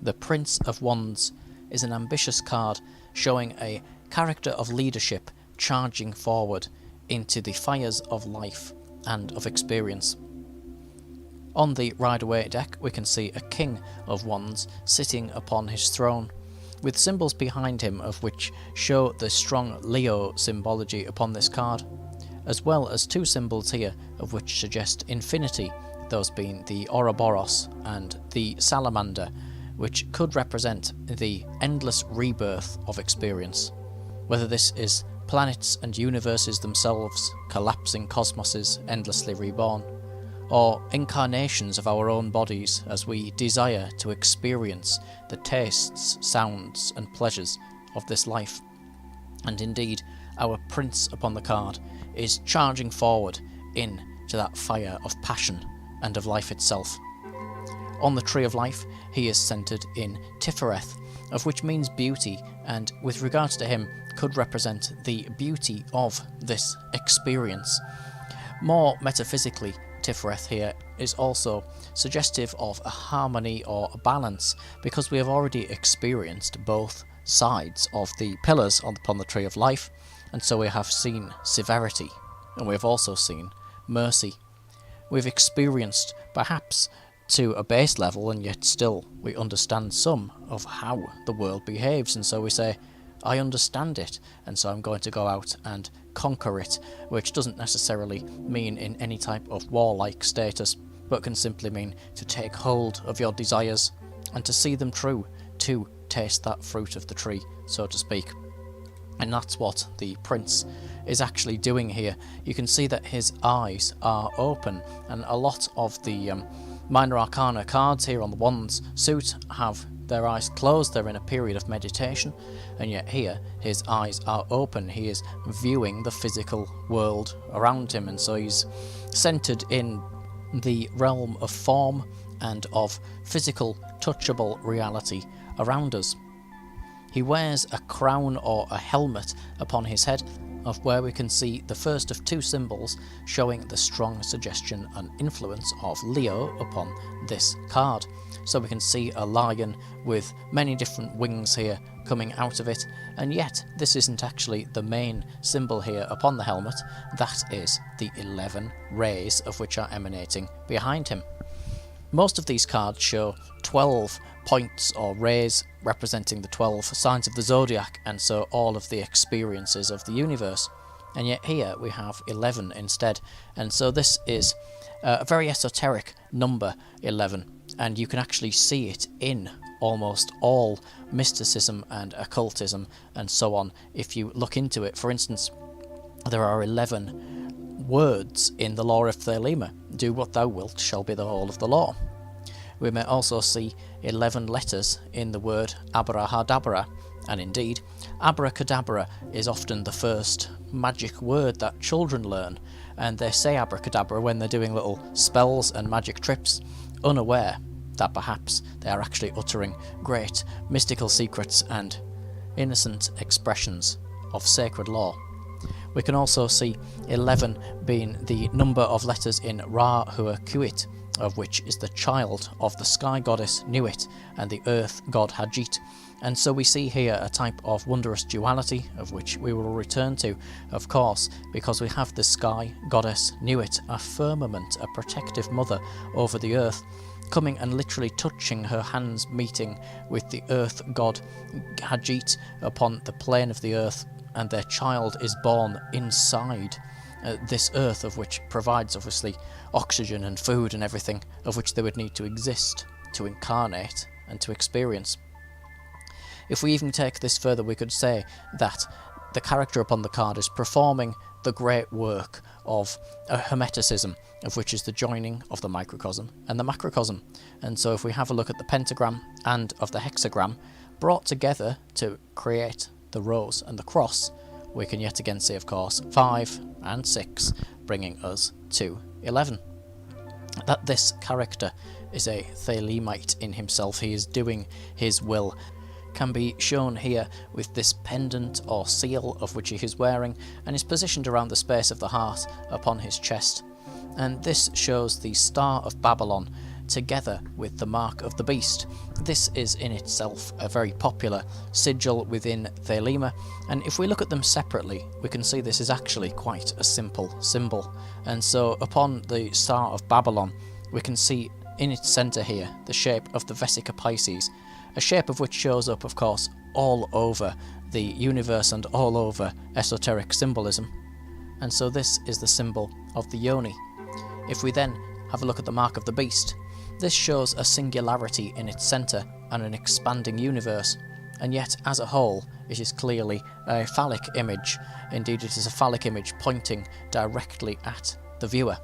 The Prince of Wands is an ambitious card showing a character of leadership charging forward into the fires of life and of experience. On the Rider-Waite deck we can see a King of Wands sitting upon his throne, with symbols behind him of which show the strong Leo symbology upon this card, as well as two symbols here of which suggest infinity, those being the Ouroboros and the Salamander, which could represent the endless rebirth of experience. Whether this is planets and universes themselves, collapsing cosmoses endlessly reborn, or incarnations of our own bodies as we desire to experience the tastes, sounds and pleasures of this life. And indeed, our Prince upon the card is charging forward into that fire of passion and of life itself. On the Tree of Life, he is centred in Tifereth, of which means beauty, and with regards to him, could represent the beauty of this experience. More metaphysically, Tifereth here is also suggestive of a harmony or a balance, because we have already experienced both sides of the pillars upon the Tree of Life, and so we have seen severity, and we have also seen mercy. We've experienced, perhaps to a base level, and yet still we understand some of how the world behaves, and so we say, I understand it, and so I'm going to go out and conquer it, which doesn't necessarily mean in any type of warlike status, but can simply mean to take hold of your desires and to see them true, to taste that fruit of the tree, so to speak. And that's what the Prince is actually doing here. You can see that his eyes are open, and a lot of the Minor Arcana cards here on the Wands suit have their eyes closed, they're in a period of meditation, and yet here his eyes are open, he is viewing the physical world around him, and so he's centred in the realm of form and of physical, touchable reality around us. He wears a crown or a helmet upon his head, of where we can see the first of two symbols showing the strong suggestion and influence of Leo upon this card. So we can see a lion with many different wings here coming out of it, and yet this isn't actually the main symbol here upon the helmet. That is the 11 rays of which are emanating behind him. Most of these cards show 12 points or rays representing the 12 signs of the zodiac, and so all of the experiences of the universe, and yet here we have 11 instead, and so this is a very esoteric number 11, and you can actually see it in almost all mysticism and occultism and so on if you look into it. For instance, there are 11 words in the law of Thelema: do what thou wilt shall be the whole of the law. We may also see 11 letters in the word abrahadabra, and indeed, abracadabra is often the first magic word that children learn, and they say abracadabra when they're doing little spells and magic trips, unaware that perhaps they are actually uttering great mystical secrets and innocent expressions of sacred law. We can also see 11 being the number of letters in Ra Hua Kuit, of which is the child of the sky goddess Nuit and the earth god Hajit. And so we see here a type of wondrous duality, of which we will return to, of course, because we have the sky goddess Nuit, a firmament, a protective mother over the earth, coming and literally touching her hands, meeting with the earth god Hajit upon the plane of the earth, and their child is born inside this earth, of which provides obviously oxygen and food and everything of which they would need to exist, to incarnate and to experience. If we even take this further, we could say that the character upon the card is performing the great work of a hermeticism, of which is the joining of the microcosm and the macrocosm. And so if we have a look at the pentagram and of the hexagram brought together to create the rose and the cross, we can yet again see, of course, 5 and 6 bringing us to 11. That this character is a Thelemite in himself, he is doing his will, can be shown here with this pendant or seal of which he is wearing, and is positioned around the space of the heart upon his chest. And this shows the Star of Babylon together with the mark of the beast. This is in itself a very popular sigil within Thelema, and if we look at them separately, we can see this is actually quite a simple symbol. And so upon the Star of Babylon, we can see in its centre here the shape of the Vesica Pisces, a shape of which shows up, of course, all over the universe and all over esoteric symbolism. And so this is the symbol of the yoni. If we then have a look at the mark of the beast, this shows a singularity in its centre and an expanding universe, and yet as a whole it is clearly a phallic image. Indeed, it is a phallic image pointing directly at the viewer,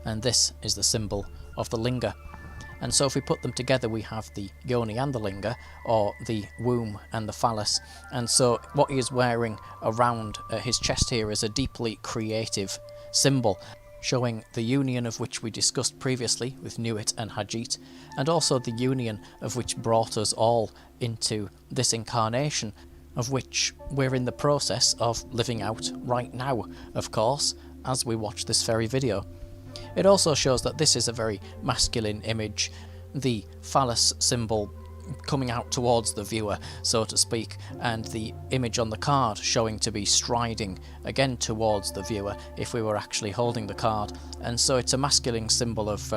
and this is the symbol of the linga. And so if we put them together, we have the yoni and the linga, or the womb and the phallus. And so what he is wearing around his chest here is a deeply creative symbol, showing the union of which we discussed previously with Nuit and Hajit, and also the union of which brought us all into this incarnation, of which we're in the process of living out right now, of course, as we watch this very video. It also shows that this is a very masculine image, the phallus symbol coming out towards the viewer, so to speak, and the image on the card showing to be striding again towards the viewer if we were actually holding the card. And so it's a masculine symbol of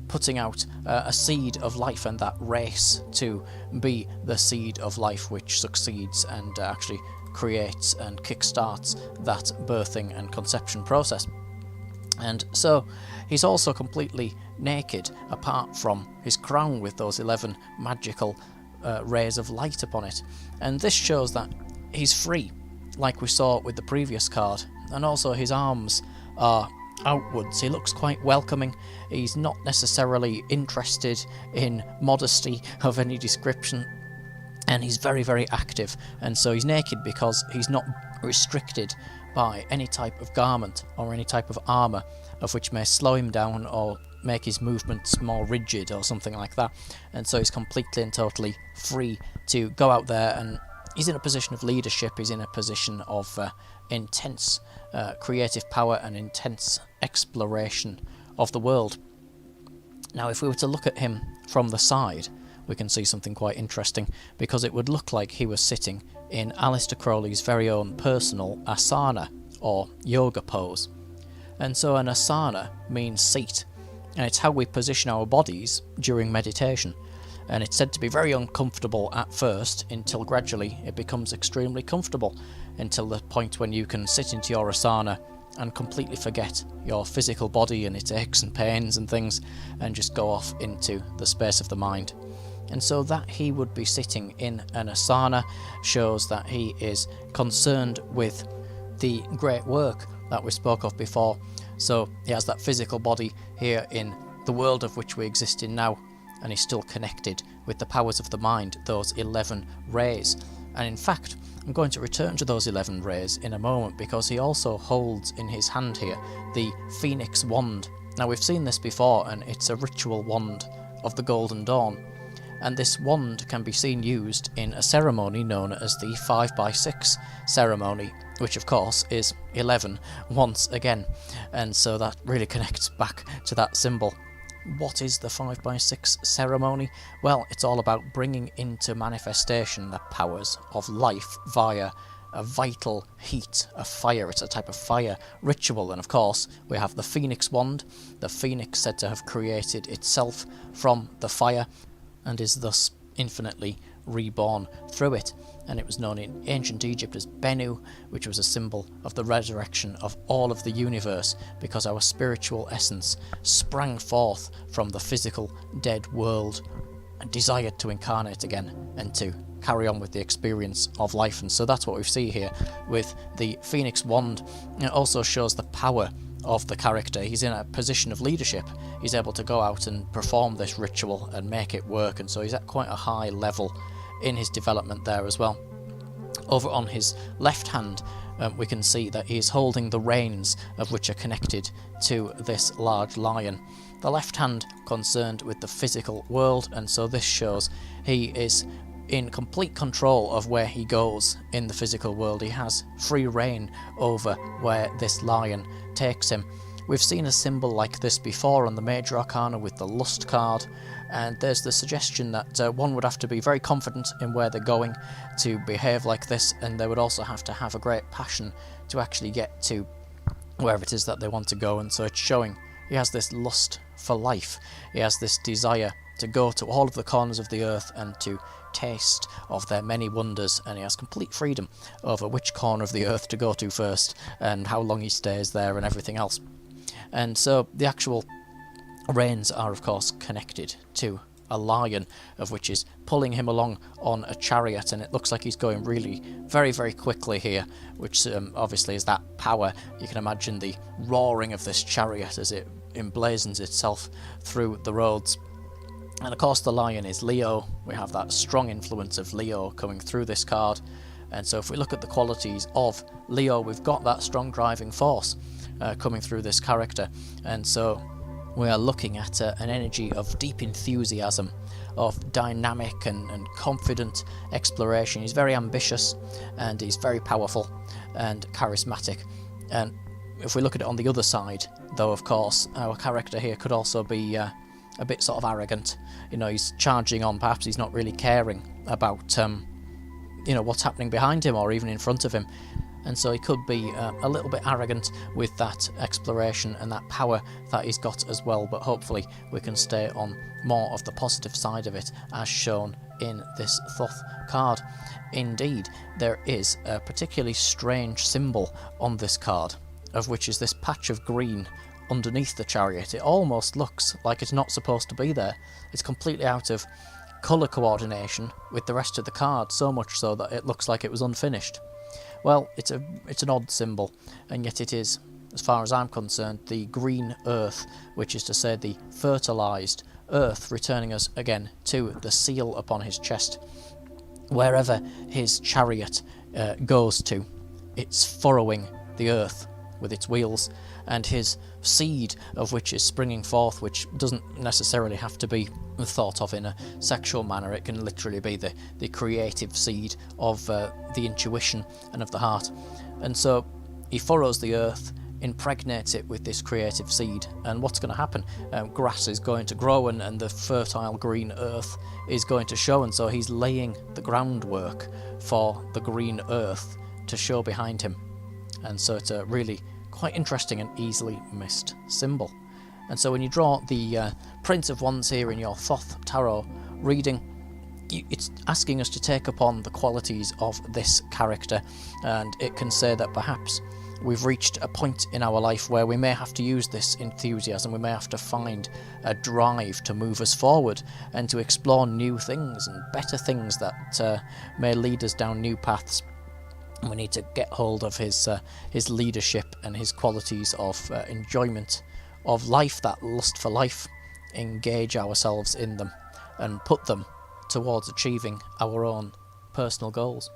putting out a seed of life, and that race to be the seed of life which succeeds and actually creates and kickstarts that birthing and conception process. And so he's also completely naked, apart from his crown with those 11 magical rays of light upon it. And this shows that he's free, like we saw with the previous card. And also his arms are outwards. He looks quite welcoming. He's not necessarily interested in modesty of any description. And he's very, very active. And so he's naked because he's not restricted by any type of garment or any type of armour of which may slow him down or make his movements more rigid or something like that. And so he's completely and totally free to go out there, and he's in a position of leadership. He's in a position of intense creative power and intense exploration of the world. Now, if we were to look at him from the side, we can see something quite interesting, because it would look like he was sitting in Aleister Crowley's very own personal asana, or yoga pose. And so an asana means seat, and it's how we position our bodies during meditation. And it's said to be very uncomfortable at first, until gradually it becomes extremely comfortable, until the point when you can sit into your asana and completely forget your physical body and its aches and pains and things, and just go off into the space of the mind. And so that he would be sitting in an asana shows that he is concerned with the great work that we spoke of before. So he has that physical body here in the world of which we exist in now, and he's still connected with the powers of the mind, those 11 rays. And in fact, I'm going to return to those 11 rays in a moment, because he also holds in his hand here the Phoenix wand. Now, we've seen this before, and it's a ritual wand of the Golden Dawn. And this wand can be seen used in a ceremony known as the 5x6 ceremony, which of course is 11 once again. And so that really connects back to that symbol. What is the 5x6 ceremony? Well, it's all about bringing into manifestation the powers of life via a vital heat, a fire. It's a type of fire ritual. And of course, we have the Phoenix wand, the phoenix said to have created itself from the fire, and is thus infinitely reborn through it. And it was known in ancient Egypt as Bennu, which was a symbol of the resurrection of all of the universe, because our spiritual essence sprang forth from the physical dead world and desired to incarnate again and to carry on with the experience of life. And so that's what we see here with the Phoenix wand. It also shows the power of the character. He's in a position of leadership. He's able to go out and perform this ritual and make it work, and so he's at quite a high level in his development there as well. Over on his left hand, we can see that he is holding the reins, of which are connected to this large lion. The left hand concerned with the physical world, and so this shows he is in complete control of where he goes in the physical world. He has free reign over where this lion takes him. We've seen a symbol like this before on the Major Arcana with the Lust card, And there's the suggestion that one would have to be very confident in where they're going to behave like this, and they would also have to have a great passion to actually get to wherever it is that they want to go. And so it's showing he has this lust for life. He has this desire to go to all of the corners of the earth and to taste of their many wonders, and he has complete freedom over which corner of the earth to go to first and how long he stays there and everything else. And so the actual reins are of course connected to a lion, of which is pulling him along on a chariot, and it looks like he's going really very, very quickly here, which obviously is that power. You can imagine the roaring of this chariot as it emblazons itself through the roads. And of course the lion is Leo. We have that strong influence of Leo coming through this card. And so if we look at the qualities of Leo, we've got that strong driving force coming through this character. And so we are looking at an energy of deep enthusiasm, of dynamic and confident exploration. He's very ambitious, and he's very powerful and charismatic. And if we look at it on the other side, though, of course, our character here could also be a bit sort of arrogant. You know, he's charging on, perhaps he's not really caring about what's happening behind him or even in front of him. And so he could be a little bit arrogant with that exploration and that power that he's got as well, but hopefully we can stay on more of the positive side of it, as shown in this Thoth card. Indeed, there is a particularly strange symbol on this card, of which is this patch of green underneath the chariot. It almost looks like it's not supposed to be there. It's completely out of colour coordination with the rest of the card, so much so that it looks like it was unfinished. Well, it's an odd symbol, and yet it is, as far as I'm concerned, the green earth, which is to say the fertilised earth, returning us again to the seal upon his chest. Wherever his chariot goes to, it's furrowing the earth with its wheels, and his seed, of which is springing forth, which doesn't necessarily have to be thought of in a sexual manner. It can literally be the creative seed of the intuition and of the heart. And so he furrows the earth, impregnates it with this creative seed, and what's going to happen? Grass is going to grow, and the fertile green earth is going to show, and so he's laying the groundwork for the green earth to show behind him. And so it's a really quite interesting and easily missed symbol. And so when you draw the Prince of Wands here in your Thoth Tarot reading, it's asking us to take upon the qualities of this character, and it can say that perhaps we've reached a point in our life where we may have to use this enthusiasm, we may have to find a drive to move us forward and to explore new things and better things that may lead us down new paths. We need to get hold of his leadership and his qualities of enjoyment of life, that lust for life, engage ourselves in them and put them towards achieving our own personal goals.